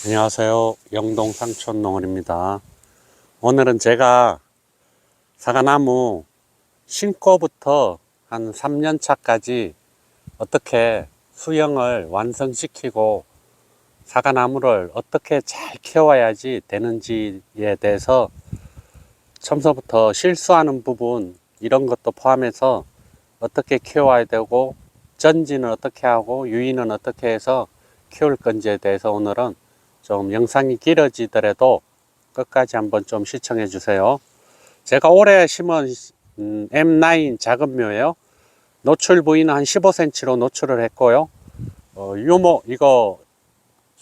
안녕하세요. 영동 상촌농원입니다. 오늘은 제가 사과나무 신고부터 한 3년 차까지 어떻게 수영을 완성시키고 사과나무를 어떻게 잘 키워야지 되는지에 대해서 처음부터 실수하는 부분 이런 것도 포함해서 어떻게 키워야 되고 전지는 어떻게 하고 유인은 어떻게 해서 키울 건지에 대해서 오늘은 좀 영상이 길어지더라도 끝까지 한번 좀 시청해 주세요. 제가 올해 심은 M9 작은 묘예요. 노출 부위는 한 15cm로 노출을 했고요. 유목 이거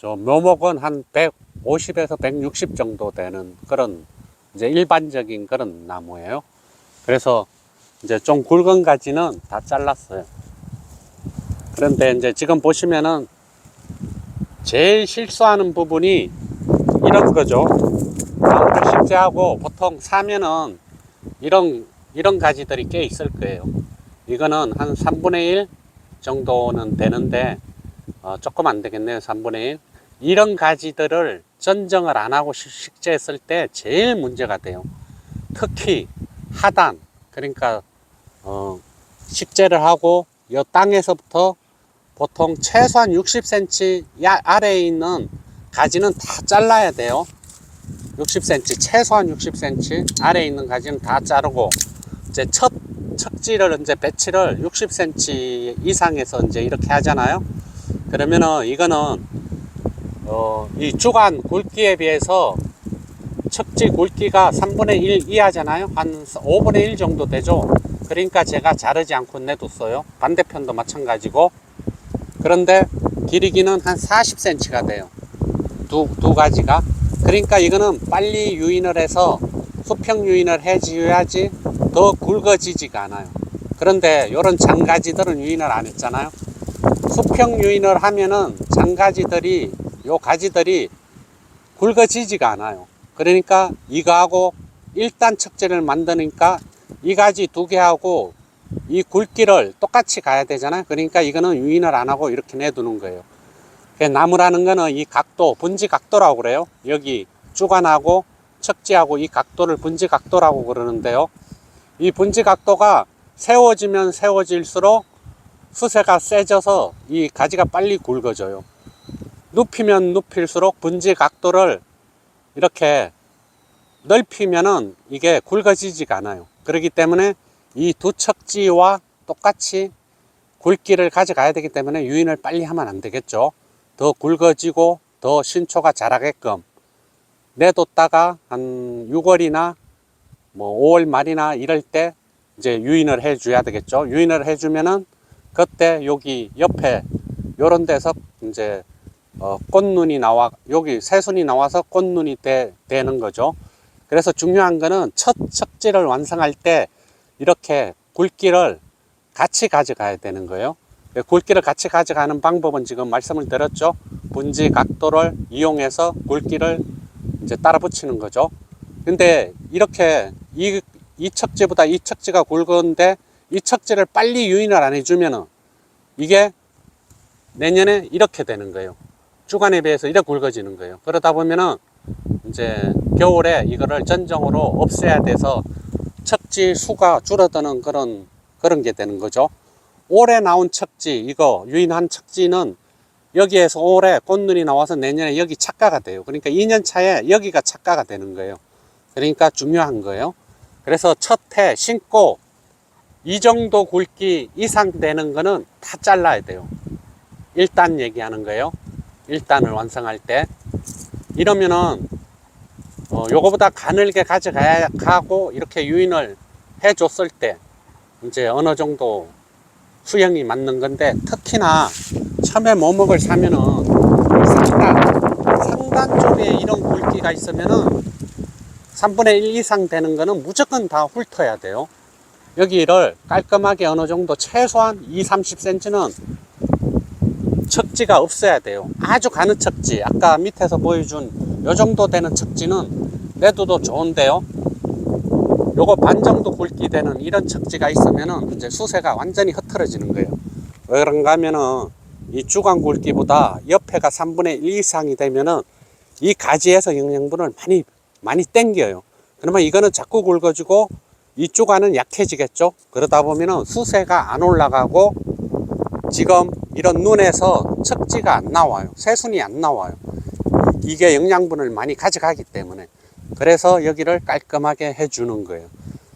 묘목은 한 150에서 160 정도 되는 그런 이제 일반적인 그런 나무예요. 그래서 이제 좀 굵은 가지는 다 잘랐어요. 그런데 이제 지금 보시면은 제일 실수하는 부분이 이런 거죠. 나무를 심재하고 보통 사면은 이런 가지들이 꽤 있을 거예요. 이거는 한 3분의 1 정도는 되는데 조금 안 되겠네요. 3분의 1. 이런 가지들을 전정을 안 하고 식재했을 때 제일 문제가 돼요. 특히 하단, 그러니까 식재를 하고 이 땅에서부터 보통 최소한 60cm 아래에 있는 가지는 다 잘라야 돼요. 60cm, 최소한 60cm 아래에 있는 가지는 다 자르고, 이제 첫 척지를 이제 배치를 60cm 이상에서 이제 이렇게 하잖아요. 그러면은 이거는 이 주간 굵기에 비해서 척지 굵기가 3분의 1 이하잖아요. 한 5분의 1 정도 되죠. 그러니까 제가 자르지 않고 내뒀어요. 반대편도 마찬가지고. 그런데 길이기는 한 40cm가 돼요. 두 가지가. 그러니까 이거는 빨리 유인을 해서 수평 유인을 해줘야지 더 굵어지지가 않아요. 그런데 이런 장가지들은 유인을 안 했잖아요. 수평 유인을 하면은 장가지들이, 요 가지들이 굵어지지가 않아요. 그러니까 이거하고 1단 척지를 만드니까 이 가지 두 개하고 이 굵기를 똑같이 가야 되잖아요. 그러니까 이거는 유인을 안 하고 이렇게 내두는 거예요. 나무라는 거는 이 각도, 분지 각도라고 그래요. 여기 주간하고 척지하고 이 각도를 분지 각도라고 그러는데요. 이 분지 각도가 세워지면 세워질수록 수세가 세져서 이 가지가 빨리 굵어져요. 눕히면 눕힐수록 분지 각도를 이렇게 넓히면은 이게 굵어지지가 않아요. 그렇기 때문에 이 두 척지와 똑같이 굵기를 가져가야 되기 때문에 유인을 빨리 하면 안 되겠죠. 더 굵어지고 더 신초가 자라게끔 내뒀다가 한 6월이나 뭐 5월 말이나 이럴 때 이제 유인을 해줘야 되겠죠. 유인을 해주면은 그때 여기 옆에 요런 데서 이제 꽃눈이 나와, 여기 새순이 나와서 꽃눈이 되는 거죠. 그래서 중요한 거는 첫 척지를 완성할 때 이렇게 굵기를 같이 가져가야 되는 거예요. 굵기를 같이 가져가는 방법은 지금 말씀을 드렸죠. 분지 각도를 이용해서 굵기를 이제 따라 붙이는 거죠. 근데 이렇게 이 척지보다 이 척지가 굵은데 이 척지를 빨리 유인을 안 해주면은 이게 내년에 이렇게 되는 거예요. 주간에 비해서 이렇게 굵어지는 거예요. 그러다 보면은 이제 겨울에 이거를 전정으로 없애야 돼서 척지 수가 줄어드는 그런 게 되는 거죠. 올해 나온 척지, 이거 유인한 척지는 여기에서 올해 꽃눈이 나와서 내년에 여기 착가가 돼요. 그러니까 2년 차에 여기가 착가가 되는 거예요. 그러니까 중요한 거예요. 그래서 첫 해 심고 이 정도 굵기 이상 되는 거는 다 잘라야 돼요. 1단 얘기하는 거예요. 1단을 완성할 때. 이러면은 요거보다 가늘게 가져가고 이렇게 유인을 해 줬을 때 이제 어느 정도 수영이 맞는 건데, 특히나 처음에 묘목을 사면은 상단 쪽에 이런 굵기가 있으면은 3분의 1 이상 되는 거는 무조건 다 훑어야 돼요. 여기를 깔끔하게 어느 정도 최소한 20-30cm는 척지가 없어야 돼요. 아주 가는 척지, 아까 밑에서 보여준 요 정도 되는 척지는 내둬도 좋은데요. 요거 반 정도 굵기 되는 이런 척지가 있으면은 이제 수세가 완전히 흐트러지는 거예요. 왜 그런가 하면은 이 주간 굵기보다 옆에가 3분의 1 이상이 되면은 이 가지에서 영양분을 많이 땡겨요. 그러면 이거는 자꾸 굵어지고 이쪽 안은 약해지겠죠. 그러다 보면은 수세가 안 올라가고 지금 이런 눈에서 척지가 안 나와요. 새순이 안 나와요. 이게 영양분을 많이 가져가기 때문에. 그래서 여기를 깔끔하게 해주는 거예요.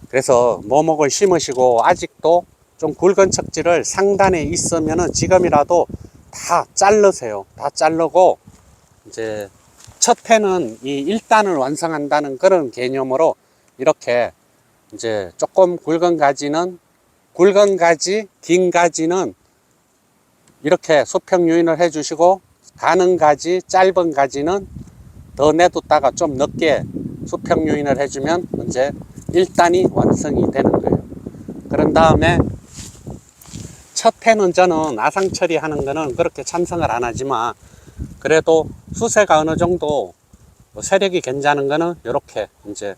그래서 모목을 심으시고 아직도 좀 굵은 척지를 상단에 있으면은 지금이라도 다 자르세요. 다 자르고 이제 첫 해는 이 1단을 완성한다는 그런 개념으로 이렇게 이제 조금 굵은 가지, 긴 가지는 이렇게 수평 유인을 해 주시고, 가는 가지, 짧은 가지는 더 내뒀다가 좀 늦게 수평 유인을 해주면 이제 1단이 완성이 되는 거예요. 그런 다음에 첫 해는 저는 아상 처리하는 거는 그렇게 찬성을 안 하지만, 그래도 수세가 어느 정도 세력이 괜찮은 거는 이렇게 이제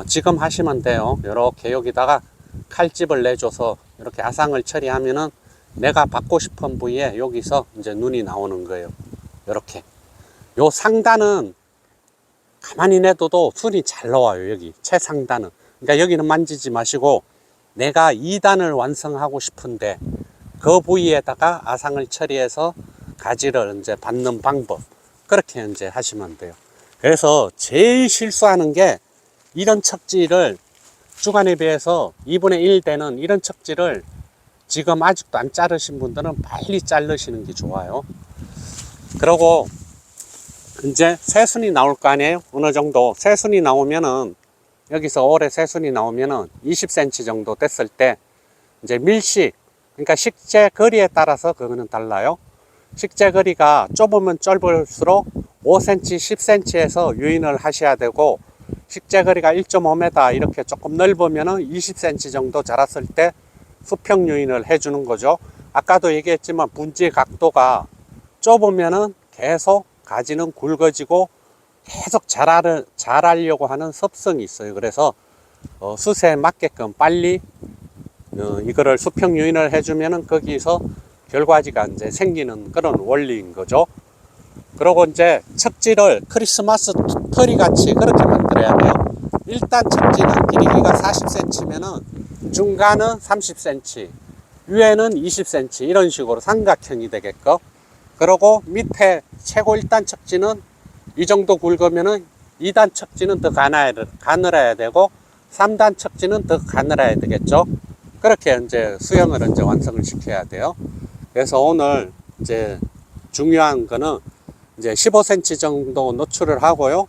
지금 하시면 돼요. 이렇게 여기다가 칼집을 내줘서 이렇게 아상을 처리하면은 내가 받고 싶은 부위에 여기서 이제 눈이 나오는 거예요. 이렇게. 요 상단은 가만히 내둬도 순이 잘 나와요. 여기 최상단은. 그러니까 여기는 만지지 마시고, 내가 2단을 완성하고 싶은데 그 부위에다가 아상을 처리해서 가지를 이제 받는 방법, 그렇게 이제 하시면 돼요. 그래서 제일 실수하는 게 이런 척지를 주간에 비해서 2분의 1 되는 이런 척지를 지금 아직도 안 자르신 분들은 빨리 자르시는 게 좋아요. 그리고 이제 새순이 나올 거 아니에요. 어느 정도 새순이 나오면은, 여기서 올해 새순이 나오면은 20cm 정도 됐을 때 이제 밀식, 그러니까 식재 거리에 따라서 그거는 달라요. 식재 거리가 좁으면 좁을수록 5cm, 10cm에서 유인을 하셔야 되고, 식재 거리가 1.5m 이렇게 조금 넓으면은 20cm 정도 자랐을 때 수평 유인을 해주는 거죠. 아까도 얘기했지만 분지 각도가 좁으면은 계속 가지는 굵어지고 계속 자라려고 하는 습성이 있어요. 그래서 수세에 맞게끔 빨리 이거를 수평 유인을 해주면은 거기서 결과지가 이제 생기는 그런 원리인 거죠. 그리고 이제 척지를 크리스마스 트리 같이 그렇게 만들어야 돼요. 일단 척지는 길이가 40cm면은 중간은 30cm, 위에는 20cm, 이런 식으로 삼각형이 되게끔. 그리고 밑에 최고 1단 척지는 이 정도 굵으면은 2단 척지는 더 가늘어야 되고 3단 척지는 더 가늘어야 되겠죠. 그렇게 이제 수형을 이제 완성을 시켜야 돼요. 그래서 오늘 이제 중요한 거는 이제 15cm 정도 노출을 하고요.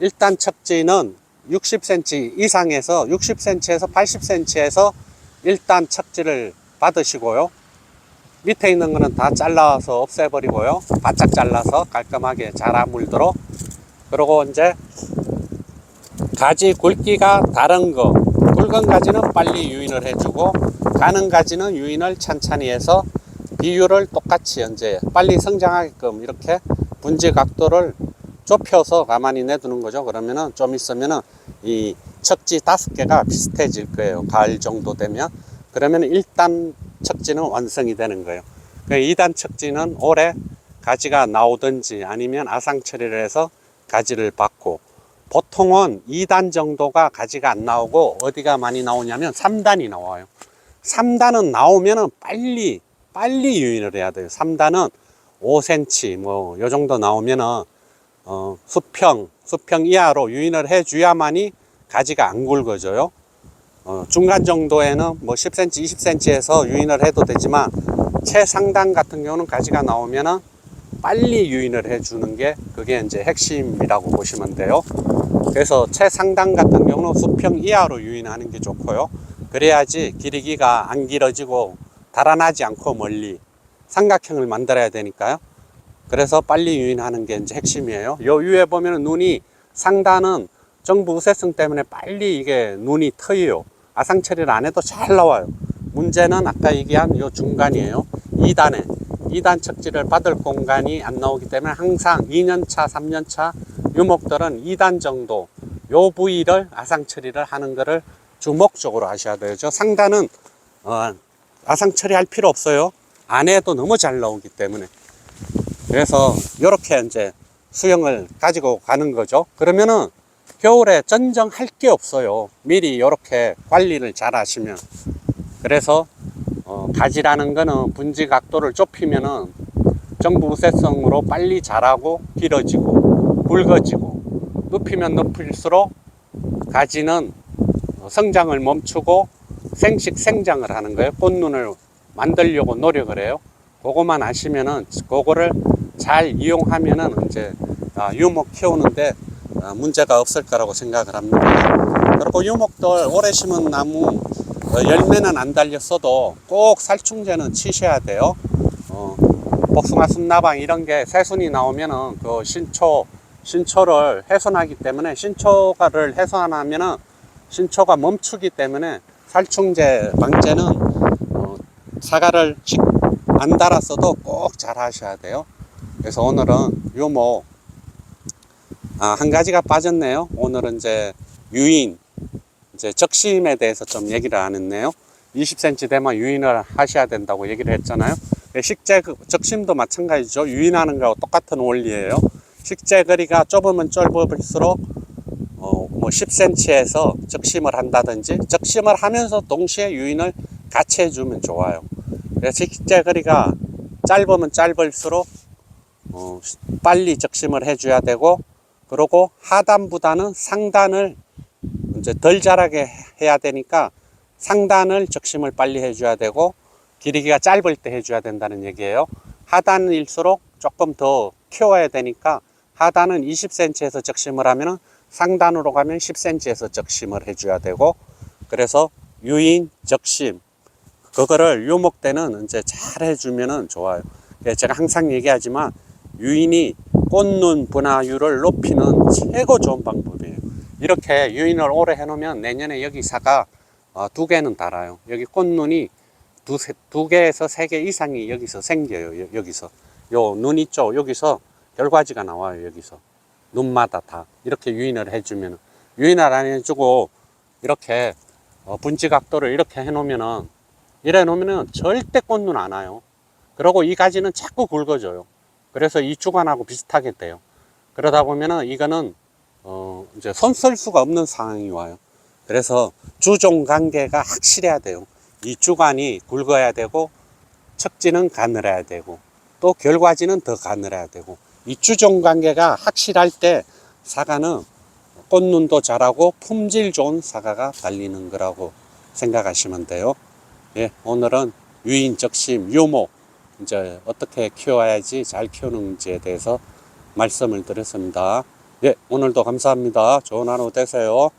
1단 척지는 60cm 이상에서 60cm에서 80cm에서 1단 척지를 받으시고요. 밑에 있는 거는 다 잘라서 없애버리고요. 바짝 잘라서 깔끔하게 자라물도록. 그리고 이제 가지 굵기가 다른 거, 굵은 가지는 빨리 유인을 해주고, 가는 가지는 유인을 천천히 해서 비율을 똑같이 이제 빨리 성장하게끔 이렇게 분지 각도를 좁혀서 가만히 내두는 거죠. 그러면은 좀 있으면은 이 척지 5개가 비슷해질 거예요. 가을 정도 되면. 그러면 1단 척지는 완성이 되는 거예요. 2단 척지는 올해 가지가 나오든지 아니면 아상 처리를 해서 가지를 받고, 보통은 2단 정도가 가지가 안 나오고 어디가 많이 나오냐면 3단이 나와요. 3단은 나오면은 빨리 유인을 해야 돼요. 3단은 5cm 뭐 요 정도 나오면은 수평 이하로 유인을 해줘야만이 가지가 안 굵어져요. 중간 정도에는 뭐 10cm, 20cm에서 유인을 해도 되지만, 최상단 같은 경우는 가지가 나오면은 빨리 유인을 해주는 게 그게 이제 핵심이라고 보시면 돼요. 그래서 최상단 같은 경우는 수평 이하로 유인하는 게 좋고요. 그래야지 기르기가 안 길어지고 달아나지 않고 멀리 삼각형을 만들어야 되니까요. 그래서 빨리 유인하는 게 이제 핵심이에요. 요 위에 보면은 눈이, 상단은 정부 우세성 때문에 빨리 이게 눈이 트여요. 아상 처리를 안 해도 잘 나와요. 문제는 아까 얘기한 요 중간이에요. 2단 척지를 받을 공간이 안 나오기 때문에 항상 2년차, 3년차 유목들은 2단 정도 요 부위를 아상 처리를 하는 거를 주목적으로 하셔야 되죠. 상단은 아상 처리할 필요 없어요. 안 해도 너무 잘 나오기 때문에. 그래서 이렇게 이제 수영을 가지고 가는 거죠. 그러면은 겨울에 전정할 게 없어요. 미리 이렇게 관리를 잘 하시면. 그래서 가지라는 거는 분지 각도를 좁히면은 정부 우세성으로 빨리 자라고 길어지고 굵어지고, 눕히면 눕힐수록 가지는 성장을 멈추고 생식 생장을 하는 거예요. 꽃눈을 만들려고 노력을 해요. 그거만 아시면은, 그거를 잘 이용하면은 이제 유목 키우는데 문제가 없을 거라고 생각을 합니다. 그리고 유목들 오래 심은 나무 열매는 안 달렸어도 꼭 살충제는 치셔야 돼요. 복숭아 순나방 이런 게 새순이 나오면은 그 신초를 훼손하기 때문에, 신초가를 훼손하면은 신초가 멈추기 때문에 살충제 방제는 사과를 안 달았어도 꼭 잘 하셔야 돼요. 그래서 오늘은 유목 한 가지가 빠졌네요. 오늘은 이제 유인, 이제 적심에 대해서 좀 얘기를 안 했네요. 20cm 되면 유인을 하셔야 된다고 얘기를 했잖아요. 식재 적심도 마찬가지죠. 유인하는 거하고 똑같은 원리예요. 식재 거리가 좁으면 좁을수록 뭐 10cm에서 적심을 한다든지, 적심을 하면서 동시에 유인을 같이 해주면 좋아요. 그래서 식재 거리가 짧으면 짧을수록 빨리 적심을 해줘야 되고, 그리고 하단보다는 상단을 이제 덜 자라게 해야 되니까 상단을 적심을 빨리 해줘야 되고, 길이가 짧을 때 해줘야 된다는 얘기예요. 하단일수록 조금 더 키워야 되니까 하단은 20cm에서 적심을 하면은 상단으로 가면 10cm에서 적심을 해줘야 되고, 그래서 유인, 적심, 그거를 유목 때는 이제 잘 해주면은 좋아요. 제가 항상 얘기하지만 유인이 꽃눈 분화율을 높이는 최고 좋은 방법이에요. 이렇게 유인을 오래 해놓으면 내년에 여기 사과 2개는 달아요. 여기 꽃눈이 2개에서 3개 이상이 여기서 생겨요. 여기서 요 눈 있죠? 여기서 결과지가 나와요. 여기서 눈마다 다 이렇게 유인을 해주면, 유인을 안 해주고 이렇게 분지 각도를 이렇게 해놓으면은, 이래 놓으면은 절대 꽃눈 안 와요. 그리고 이 가지는 자꾸 굵어져요. 그래서 이 주간하고 비슷하게 돼요. 그러다 보면은 이거는 이제 손 쓸 수가 없는 상황이 와요. 그래서 주종 관계가 확실해야 돼요. 이 주간이 굵어야 되고, 척지는 가늘어야 되고, 또 결과지는 더 가늘어야 되고, 이 주종 관계가 확실할 때 사과는 꽃눈도 잘하고 품질 좋은 사과가 달리는 거라고 생각하시면 돼요. 예, 오늘은 유인, 적심, 유목 이제 어떻게 키워야지 잘 키우는지에 대해서 말씀을 드렸습니다. 예, 오늘도 감사합니다. 좋은 하루 되세요.